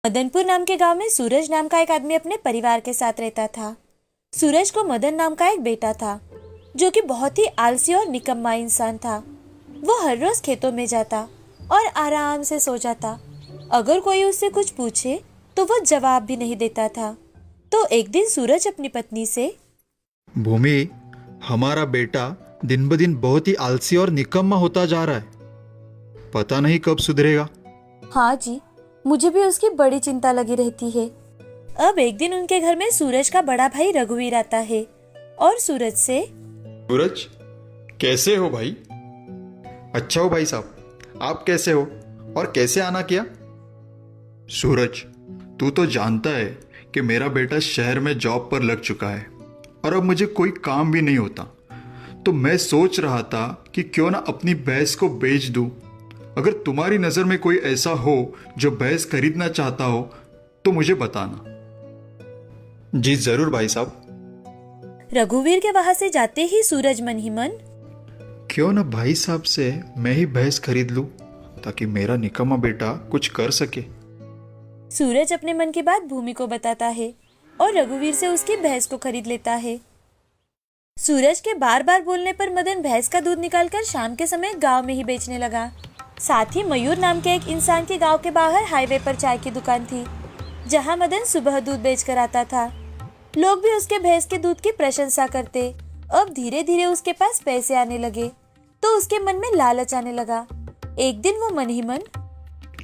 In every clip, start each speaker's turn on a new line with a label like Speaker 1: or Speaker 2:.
Speaker 1: मदनपुर नाम के गांव में सूरज नाम का एक आदमी अपने परिवार के साथ रहता था। सूरज को मदन नाम का एक बेटा था जो कि बहुत ही आलसी और निकम्मा इंसान था। वो हर रोज खेतों में जाता और आराम से सो जाता। अगर कोई उससे कुछ पूछे तो वो जवाब भी नहीं देता था। तो एक दिन सूरज अपनी पत्नी से,
Speaker 2: भूमि, हमारा बेटा दिन ब दिन बहुत ही आलसी और निकम्मा होता जा रहा है। पता नहीं कब सुधरेगा।
Speaker 1: हाँ जी, मुझे भी उसकी बड़ी चिंता लगी रहती है। अब एक दिन उनके घर में सूरज का बड़ा भाई रघुवीर आता है और सूरज से,
Speaker 2: सूरज, कैसे हो भाई? अच्छा हो भाई साहब, आप कैसे हो और कैसे आना किया? सूरज, तू तो जानता है कि मेरा बेटा शहर में जॉब पर लग चुका है और अब मुझे कोई काम भी नहीं होता। तो मैं सोच रहा था कि क्यों ना अपनी भैंस को बेच दूं। अगर तुम्हारी नजर में कोई ऐसा हो जो भैंस खरीदना चाहता हो तो मुझे बताना। जी जरूर भाई साहब।
Speaker 1: रघुवीर के वहां से जाते ही सूरज मन ही मन,
Speaker 2: क्यों ना भाई साहब से मैं ही भैंस खरीद लूं ताकि मेरा निकम्मा बेटा कुछ कर सके।
Speaker 1: सूरज अपने मन की बात भूमि को बताता है और रघुवीर से उसकी भैंस को खरीद लेता है। सूरज के बार बार बोलने पर मदन भैंस का दूध निकालकर शाम के समय गांव में ही बेचने लगा। साथ ही मयूर नाम के एक इंसान के गांव के बाहर हाईवे पर चाय की दुकान थी जहां मदन सुबह दूध बेचकर आता था। लोग भी उसके भैंस के दूध की प्रशंसा करते। अब धीरे धीरे उसके पास पैसे आने लगे तो उसके मन में लालच आने लगा। एक दिन वो मन ही मन,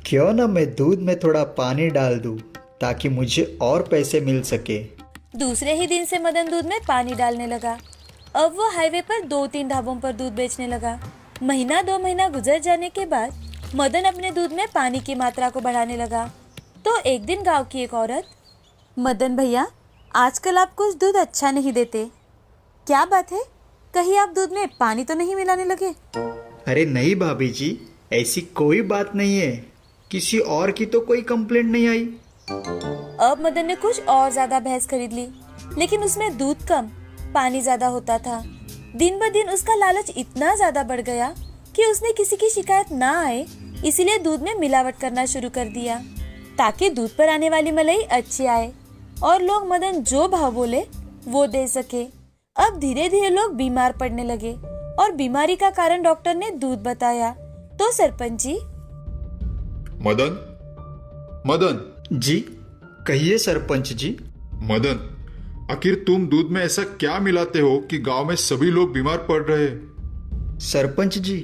Speaker 3: क्यों ना मैं दूध में थोड़ा पानी डाल दूं ताकि मुझे और पैसे मिल सके।
Speaker 1: दूसरे ही दिन से मदन दूध में पानी डालने लगा। अब वो हाईवे पर 2-3 ढाबों पर दूध बेचने लगा। महीना 2 महीना गुजर जाने के बाद मदन अपने दूध में पानी की मात्रा को बढ़ाने लगा। तो एक दिन गांव की एक औरत, मदन भैया, आजकल आप कुछ दूध अच्छा नहीं देते। क्या बात है? कहीं आप दूध में पानी तो नहीं मिलाने लगे?
Speaker 3: अरे नहीं भाभी जी, ऐसी कोई बात नहीं है। किसी और की तो कोई कंप्लेंट नहीं आई।
Speaker 1: अब मदन ने कुछ और ज्यादा भैंस खरीद ली, लेकिन उसमें दूध कम, पानी ज्यादा होता था। दिन ब दिन उसका लालच इतना ज्यादा बढ़ गया कि उसने किसी की शिकायत ना आए इसीलिए दूध में मिलावट करना शुरू कर दिया ताकि दूध पर आने वाली मलाई अच्छी आए और लोग मदन जो भाव बोले वो दे सके। अब धीरे धीरे लोग बीमार पड़ने लगे और बीमारी का कारण डॉक्टर ने दूध बताया। तो सरपंच जी,
Speaker 2: मदन, मदन,
Speaker 3: जी कहिए सरपंच जी।
Speaker 2: मदन, आखिर तुम दूध में ऐसा क्या मिलाते हो कि गांव में सभी लोग बीमार पड़ रहे हैं?
Speaker 3: सरपंच जी,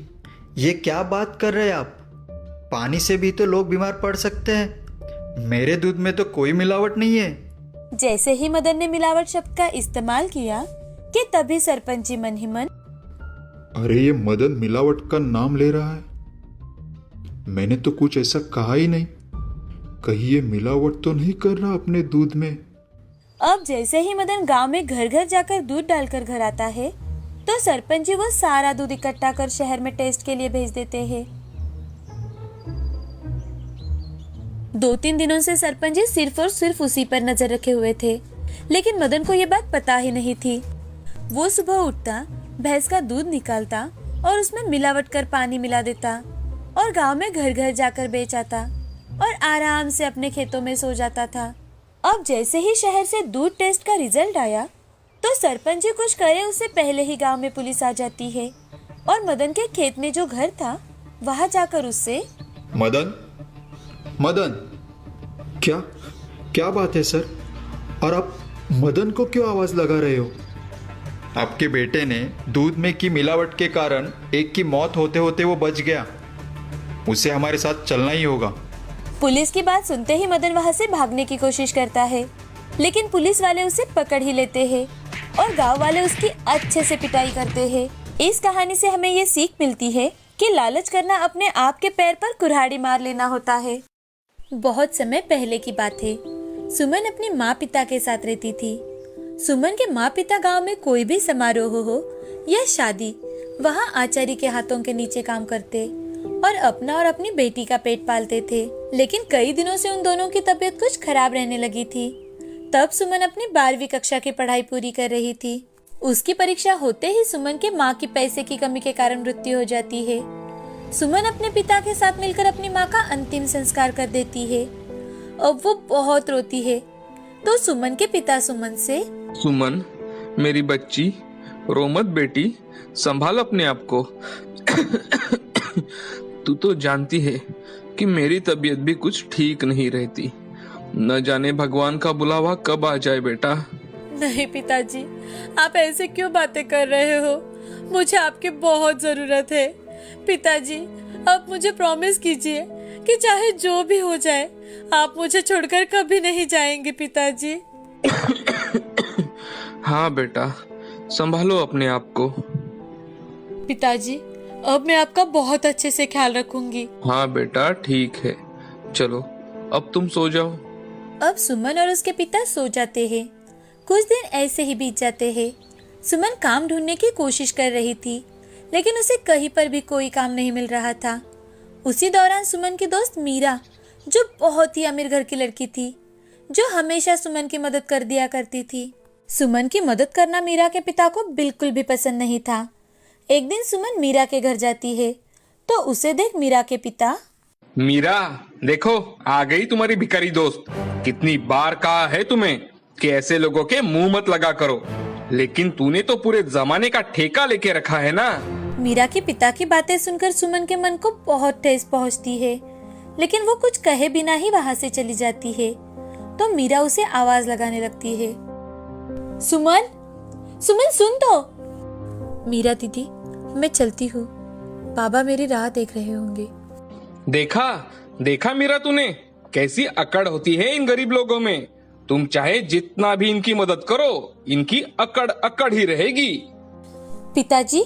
Speaker 3: ये क्या बात कर रहे हैं आप? पानी से भी तो लोग बीमार पड़ सकते हैं। मेरे दूध में तो कोई मिलावट नहीं है।
Speaker 1: जैसे ही मदन ने मिलावट शब्द का इस्तेमाल किया कि तभी सरपंच जी मन ही मन,
Speaker 2: अरे ये मदन मिलावट का नाम ले रहा है। मैंने तो कुछ ऐसा कहा ही नहीं। कहीं ये मिलावट तो नहीं कर रहा अपने दूध में?
Speaker 1: अब जैसे ही मदन गांव में घर घर जाकर दूध डालकर घर आता है तो सरपंच जी वो सारा दूध इकट्ठा कर शहर में टेस्ट के लिए भेज देते हैं। 2-3 दिनों से सरपंच जी सिर्फ और सिर्फ उसी पर नजर रखे हुए थे, लेकिन मदन को ये बात पता ही नहीं थी। वो सुबह उठता, भैंस का दूध निकालता और उसमें मिलावट कर पानी मिला देता और गांव में घर घर जाकर बेच आता और आराम से अपने खेतों में सो जाता था। अब जैसे ही शहर से दूध टेस्ट का रिजल्ट आया तो सरपंच जी कुछ करे उससे पहले ही गांव में पुलिस आ जाती है और मदन के खेत में जो घर था वहां जाकर उससे,
Speaker 2: मदन, मदन, क्या क्या बात है सर? और आप मदन को क्यों आवाज लगा रहे हो? आपके बेटे ने दूध में की मिलावट के कारण एक की मौत होते होते वो बच गया। उसे हमारे साथ चलना ही होगा।
Speaker 1: पुलिस की बात सुनते ही मदन वहां से भागने की कोशिश करता है, लेकिन पुलिस वाले उसे पकड़ ही लेते हैं और गांव वाले उसकी अच्छे से पिटाई करते हैं। इस कहानी से हमें ये सीख मिलती है कि लालच करना अपने आप के पैर पर कुल्हाड़ी मार लेना होता है। बहुत समय पहले की बात है। सुमन अपनी माँ पिता के साथ रहती थी। सुमन के माँ पिता गांव में कोई भी समारोह हो या शादी, वहाँ आचार्य के हाथों के नीचे काम करते और अपना और अपनी बेटी का पेट पालते थे। लेकिन कई दिनों से उन दोनों की तबीयत कुछ खराब रहने लगी थी। तब सुमन अपनी 12वीं कक्षा की पढ़ाई पूरी कर रही थी। उसकी परीक्षा होते ही सुमन के माँ की पैसे की कमी के कारण मृत्यु हो जाती है। सुमन अपने पिता के साथ मिलकर अपनी माँ का अंतिम संस्कार कर देती है। अब वो बहुत रोती है। तो सुमन के पिता सुमन से,
Speaker 4: सुमन, मेरी बच्ची, रो मत बेटी, संभाल अपने आप को। तू तो जानती है कि मेरी तबीयत भी कुछ ठीक नहीं रहती। न जाने भगवान का बुलावा कब आ जाए बेटा।
Speaker 1: नहीं पिताजी, आप ऐसे क्यों बातें कर रहे हो? मुझे आपकी बहुत जरूरत है। पिताजी, आप मुझे प्रॉमिस कीजिए कि चाहे जो भी हो जाए आप मुझे छोड़कर कभी नहीं जाएंगे पिताजी।
Speaker 4: हाँ बेटा, संभालो अपने आप को।
Speaker 1: पिताजी, अब मैं आपका बहुत अच्छे से ख्याल रखूंगी।
Speaker 4: हाँ बेटा, ठीक है, चलो अब तुम सो जाओ।
Speaker 1: अब सुमन और उसके पिता सो जाते हैं। कुछ दिन ऐसे ही बीत जाते हैं। सुमन काम ढूंढने की कोशिश कर रही थी, लेकिन उसे कहीं पर भी कोई काम नहीं मिल रहा था। उसी दौरान सुमन की दोस्त मीरा, जो बहुत ही अमीर घर की लड़की थी, जो हमेशा सुमन की मदद कर दिया करती थी। सुमन की मदद करना मीरा के पिता को बिल्कुल भी पसंद नहीं था। एक दिन सुमन मीरा के घर जाती है तो उसे देख मीरा के पिता,
Speaker 4: मीरा, देखो आ गई तुम्हारी भिखारी दोस्त। कितनी बार कहा है तुम्हें कि ऐसे लोगों के मुंह मत लगा करो, लेकिन तूने तो पूरे जमाने का ठेका लेके रखा है ना।
Speaker 1: मीरा के पिता की बातें सुनकर सुमन के मन को बहुत ठेस पहुंचती है, लेकिन वो कुछ कहे बिना ही वहां से चली जाती है। तो मीरा उसे आवाज लगाने लगती है, सुमन, सुमन सुन तो। मीरा दीदी, मैं चलती हूँ, बाबा मेरी राह देख रहे होंगे।
Speaker 4: देखा देखा मीरा, तूने कैसी अकड़ होती है इन गरीब लोगों में। तुम चाहे जितना भी इनकी मदद करो, इनकी अकड़ अकड़ ही रहेगी।
Speaker 1: पिताजी,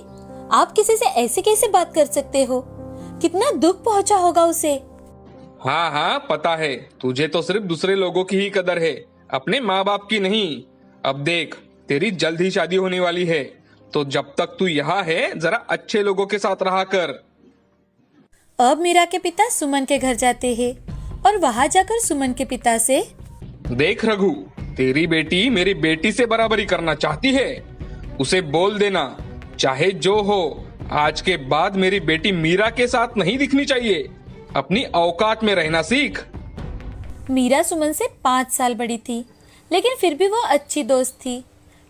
Speaker 1: आप किसी से ऐसे कैसे बात कर सकते हो? कितना दुख पहुंचा होगा उसे।
Speaker 4: हाँ हाँ, पता है, तुझे तो सिर्फ दूसरे लोगों की ही कदर है, अपने माँ बाप की नहीं। अब देख, तेरी जल्द ही शादी होने वाली है, तो जब तक तू यहाँ है जरा अच्छे लोगों के साथ रहा कर।
Speaker 1: अब मीरा के पिता सुमन के घर जाते हैं और वहां जाकर सुमन के पिता से,
Speaker 4: देख रघु, तेरी बेटी मेरी बेटी से बराबरी करना चाहती है। उसे बोल देना, चाहे जो हो, आज के बाद मेरी बेटी मीरा के साथ नहीं दिखनी चाहिए। अपनी औकात में रहना सीख।
Speaker 1: मीरा सुमन से 5 साल बड़ी थी, लेकिन फिर भी वो अच्छी दोस्त थी।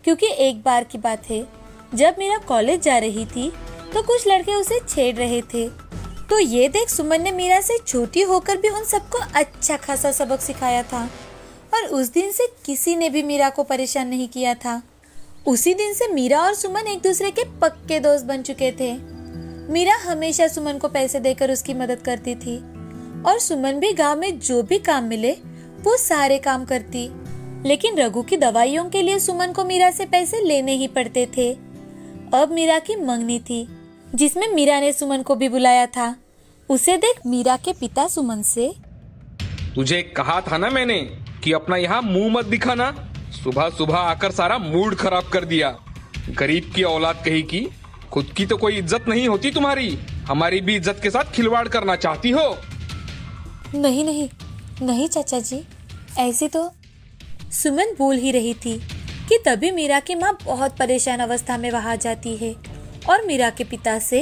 Speaker 1: क्योंकि एक बार की बात है, जब मीरा कॉलेज जा रही थी तो कुछ लड़के उसे छेड़ रहे थे। तो ये देख सुमन ने मीरा से छोटी होकर भी उन सबको अच्छा खासा सबक सिखाया था, और उस दिन से किसी ने भी मीरा को परेशान नहीं किया था। उसी दिन से मीरा और सुमन एक दूसरे के पक्के दोस्त बन चुके थे। मीरा हमेशा सुमन को पैसे देकर उसकी मदद करती थी, और सुमन भी गांव में जो भी काम मिले वो सारे काम करती। लेकिन रघु की दवाइयों के लिए सुमन को मीरा से पैसे लेने ही पड़ते थे। अब मीरा की मंगनी थी, जिसमें मीरा ने सुमन को भी बुलाया था। उसे देख मीरा के पिता सुमन से,
Speaker 4: तुझे कहा था ना मैंने कि अपना यहाँ मुंह मत दिखाना। सुबह सुबह आकर सारा मूड खराब कर दिया। गरीब की औलाद कहीं की, खुद की तो कोई इज्जत नहीं होती तुम्हारी, हमारी भी इज्जत के साथ खिलवाड़ करना चाहती हो।
Speaker 1: नहीं नहीं नहीं चाचा जी, ऐसे तो। सुमन बोल ही रही थी कि तभी मीरा की माँ बहुत परेशान अवस्था में वहां जाती है और मीरा के पिता से,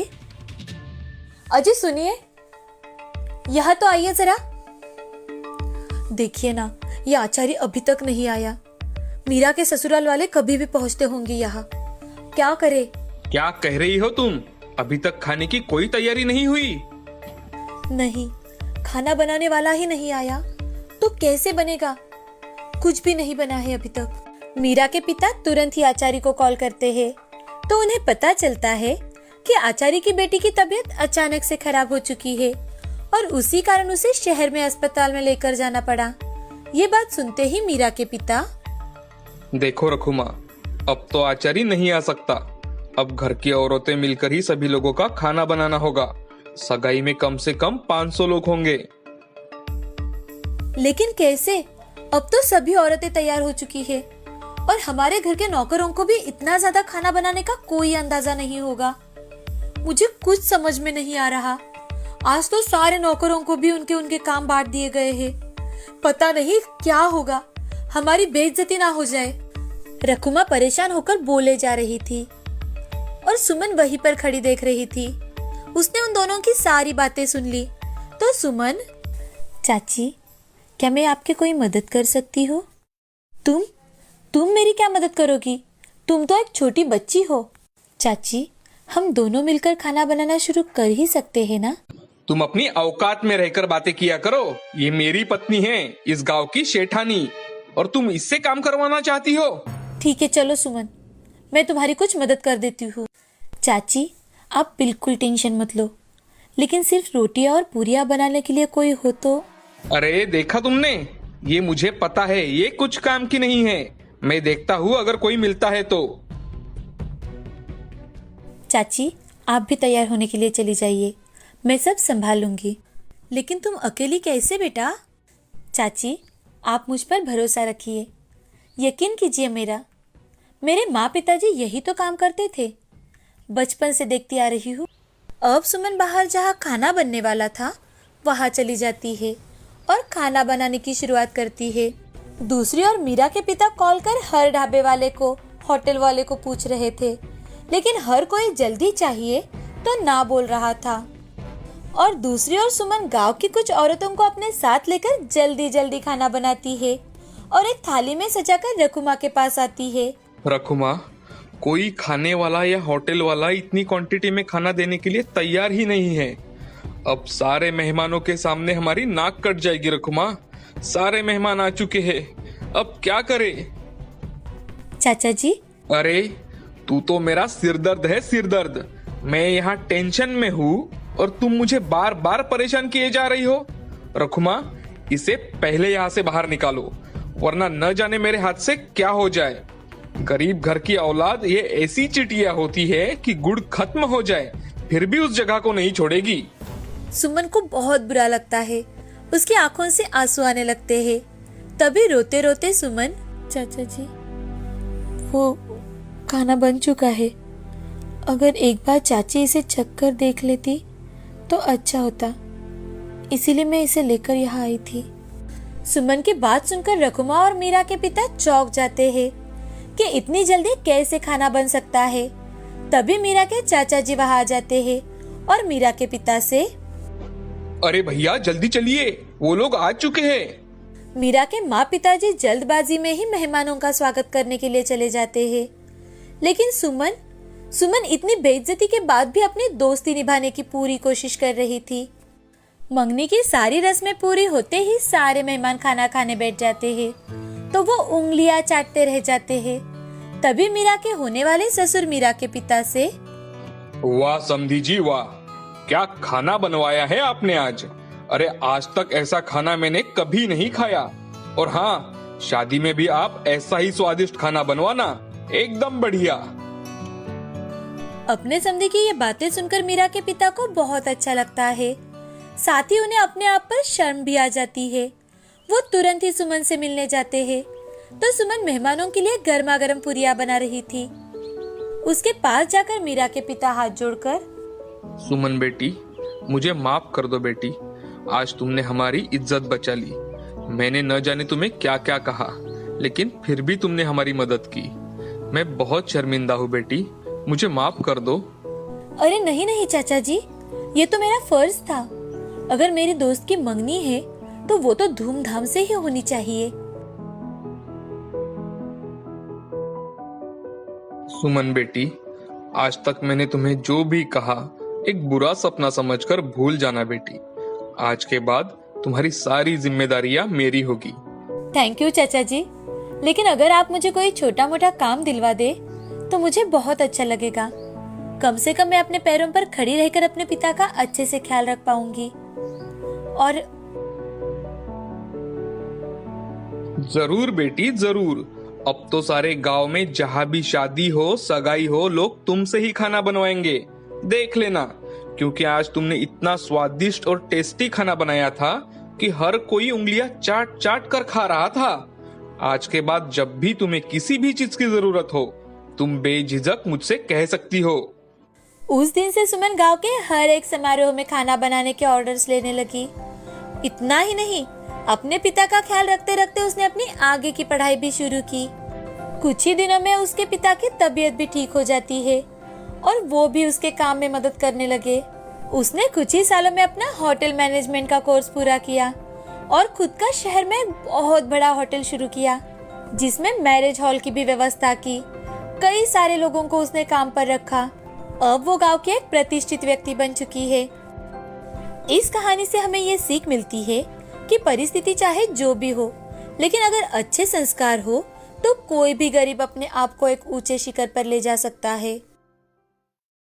Speaker 1: अजय सुनिए, यहाँ तो आइए जरा। देखिए ना, ये आचार्य अभी तक नहीं आया। मीरा के ससुराल वाले कभी भी पहुंचते होंगे यहाँ। क्या करे?
Speaker 4: क्या कह रही हो तुम? अभी तक खाने की कोई तैयारी नहीं हुई?
Speaker 1: नहीं, खाना बनाने वाला ही नहीं आया तो कैसे बनेगा? कुछ भी नहीं बना है अभी तक। मीरा के पिता तुरंत ही आचार्य को कॉल करते हैं, तो उन्हें पता चलता है कि आचार्य की बेटी की तबीयत अचानक से खराब हो चुकी है और उसी कारण उसे शहर में अस्पताल में लेकर जाना पड़ा। ये बात सुनते ही मीरा के पिता,
Speaker 4: देखो रखुमा, अब तो आचार्य नहीं आ सकता। अब घर की औरतें मिलकर ही सभी लोगों का खाना बनाना होगा। सगाई में कम से कम 500 लोग होंगे।
Speaker 1: लेकिन कैसे? अब तो सभी औरतें तैयार हो चुकी है और हमारे घर के नौकरों को भी इतना ज्यादा खाना बनाने का कोई अंदाजा नहीं होगा। मुझे कुछ समझ में नहीं आ रहा। आज तो सारे नौकरों को भी उनके उनके काम बांट दिए गए हैं। पता नहीं क्या होगा, हमारी बेइज्जती ना हो जाए। रकुमा परेशान होकर बोले जा रही थी और सुमन वहीं पर खड़ी देख रही थी। उसने उन दोनों की सारी बातें सुन ली तो सुमन, चाची, क्या मैं आपकी कोई मदद कर सकती हूँ? तुम मेरी क्या मदद करोगी? तुम तो एक छोटी बच्ची हो। चाची, हम दोनों मिलकर खाना बनाना शुरू कर ही सकते हैं ना?
Speaker 4: तुम अपनी औकात में रहकर बातें किया करो। ये मेरी पत्नी है, इस गांव की शेठानी, और तुम इससे काम करवाना चाहती हो?
Speaker 1: ठीक है, चलो सुमन, मैं तुम्हारी कुछ मदद कर देती हूँ। चाची, आप बिल्कुल टेंशन मत लो, लेकिन सिर्फ रोटियां और पूरियां बनाने के लिए कोई हो तो।
Speaker 4: अरे देखा तुमने, ये मुझे पता है, ये कुछ काम की नहीं है। मैं देखता हूँ अगर कोई मिलता है तो।
Speaker 1: चाची, आप भी तैयार होने के लिए चली जाइए, मैं सब संभाल लूंगी। लेकिन तुम अकेली कैसे बेटा? चाची, आप मुझ पर भरोसा रखिए, यकीन कीजिए मेरे माँ पिताजी यही तो काम करते थे, बचपन से देखती आ रही हूँ। अब सुमन बाहर जहाँ खाना बनने वाला था वहाँ चली जाती है और खाना बनाने की शुरुआत करती है। दूसरी ओर मीरा के पिता कॉल कर हर ढाबे वाले को, होटल वाले को पूछ रहे थे, लेकिन हर कोई जल्दी चाहिए तो ना बोल रहा था। और दूसरी ओर सुमन गांव की कुछ औरतों को अपने साथ लेकर जल्दी जल्दी खाना बनाती है और एक थाली में सजाकर रकुमा के पास आती है।
Speaker 4: रकुमा, कोई खाने वाला या होटल वाला इतनी क्वांटिटी में खाना देने के लिए तैयार ही नहीं है। अब सारे मेहमानों के सामने हमारी नाक कट जाएगी रकुमा। सारे मेहमान आ चुके हैं, अब क्या करें?
Speaker 1: चाचा जी,
Speaker 4: अरे तू तो मेरा सिरदर्द है, सिरदर्द। मैं यहाँ टेंशन में हूँ और तुम मुझे बार बार परेशान किए जा रही हो। रकुमा, इसे पहले यहाँ से बाहर निकालो, वरना न जाने मेरे हाथ से क्या हो जाए। गरीब घर की औलाद ये ऐसी चिटिया होती है कि गुड़ खत्म हो जाए फिर भी उस जगह को नहीं छोड़ेगी।
Speaker 1: सुमन को बहुत बुरा लगता है, उसकी आंखों से आंसू आने लगते हैं। तभी रोते रोते सुमन, चाचा जी, वो खाना बन चुका है, अगर एक बार चाची इसे चख कर देख लेती तो अच्छा होता, इसीलिए मैं इसे लेकर यहाँ आई थी। सुमन की बात सुनकर रकुमा और मीरा के पिता चौंक जाते हैं कि इतनी जल्दी कैसे खाना बन सकता है। तभी मीरा के चाचा जी वहां आ जाते हैं और मीरा के पिता से,
Speaker 4: अरे भैया जल्दी चलिए, वो लोग आ चुके हैं।
Speaker 1: मीरा के माँ पिताजी जल्दबाजी में ही मेहमानों का स्वागत करने के लिए चले जाते हैं, लेकिन सुमन इतनी बेइज्जती के बाद भी अपनी दोस्ती निभाने की पूरी कोशिश कर रही थी। मंगनी की सारी रस्में पूरी होते ही सारे मेहमान खाना खाने बैठ जाते हैं, तो वो उंगलियां चाटते रह जाते हैं। तभी मीरा के होने वाले ससुर मीरा के पिता से,
Speaker 4: वाह समधी जी वाह, क्या खाना बनवाया है आपने आज। अरे आज तक ऐसा खाना मैंने कभी नहीं खाया। और हाँ, शादी में भी आप ऐसा ही स्वादिष्ट खाना बनवाना, एकदम बढ़िया।
Speaker 1: अपने समधी की ये बातें सुनकर मीरा के पिता को बहुत अच्छा लगता है, साथ ही उन्हें अपने आप पर शर्म भी आ जाती है। वो तुरंत ही सुमन से मिलने जाते हैं, तो सुमन मेहमानों के लिए गर्मा गर्म पूरियां बना रही थी। उसके पास जाकर मीरा के पिता हाथ जोड़कर,
Speaker 4: सुमन बेटी, मुझे माफ कर दो बेटी, आज तुमने हमारी इज्जत बचा ली। मैंने न जाने तुम्हें क्या क्या कहा, लेकिन फिर भी तुमने हमारी मदद की। मैं बहुत शर्मिंदा हूँ बेटी, मुझे माफ कर दो।
Speaker 1: अरे नहीं नहीं चाचा जी, ये तो मेरा फर्ज था। अगर मेरी दोस्त की मंगनी है तो वो तो धूमधाम से ही होनी चाहिए।
Speaker 4: सुमन बेटी, आज तक मैंने तुम्हें जो भी कहा एक बुरा सपना समझकर भूल जाना बेटी। आज के बाद तुम्हारी सारी जिम्मेदारियां मेरी होगी।
Speaker 1: थैंक यू चाचा जी, लेकिन अगर आप मुझे कोई छोटा मोटा काम दिलवा दे तो मुझे बहुत अच्छा लगेगा। कम से कम मैं अपने पैरों पर खड़ी रहकर अपने पिता का अच्छे से ख्याल रख पाऊंगी। और
Speaker 4: जरूर बेटी जरूर। अब तो सारे गांव में जहाँ भी शादी हो, सगाई हो, लोग तुमसे ही खाना बनवाएंगे, देख लेना। क्योंकि आज तुमने इतना स्वादिष्ट और टेस्टी खाना बनाया था कि हर कोई उंगलियां चाट चाट कर खा रहा था। आज के बाद जब भी तुम्हें किसी भी चीज की जरूरत हो, तुम बेझिझक मुझसे कह सकती हो।
Speaker 1: उस दिन से सुमन गांव के हर एक समारोह में खाना बनाने के ऑर्डर्स लेने लगी। इतना ही नहीं, अपने पिता का ख्याल रखते रखते उसने अपनी आगे की पढ़ाई भी शुरू की। कुछ ही दिनों में उसके पिता की तबीयत भी ठीक हो जाती है और वो भी उसके काम में मदद करने लगे। उसने कुछ ही सालों में अपना होटल मैनेजमेंट का कोर्स पूरा किया और खुद का शहर में एक बहुत बड़ा होटल शुरू किया, जिसमें मैरिज हॉल की भी व्यवस्था की। कई सारे लोगों को उसने काम पर रखा। अब वो गांव की एक प्रतिष्ठित व्यक्ति बन चुकी है। इस कहानी से हमें ये सीख मिलती है कि परिस्थिति चाहे जो भी हो, लेकिन अगर अच्छे संस्कार हो तो कोई भी गरीब अपने आप को एक ऊंचे शिखर पर ले जा सकता है।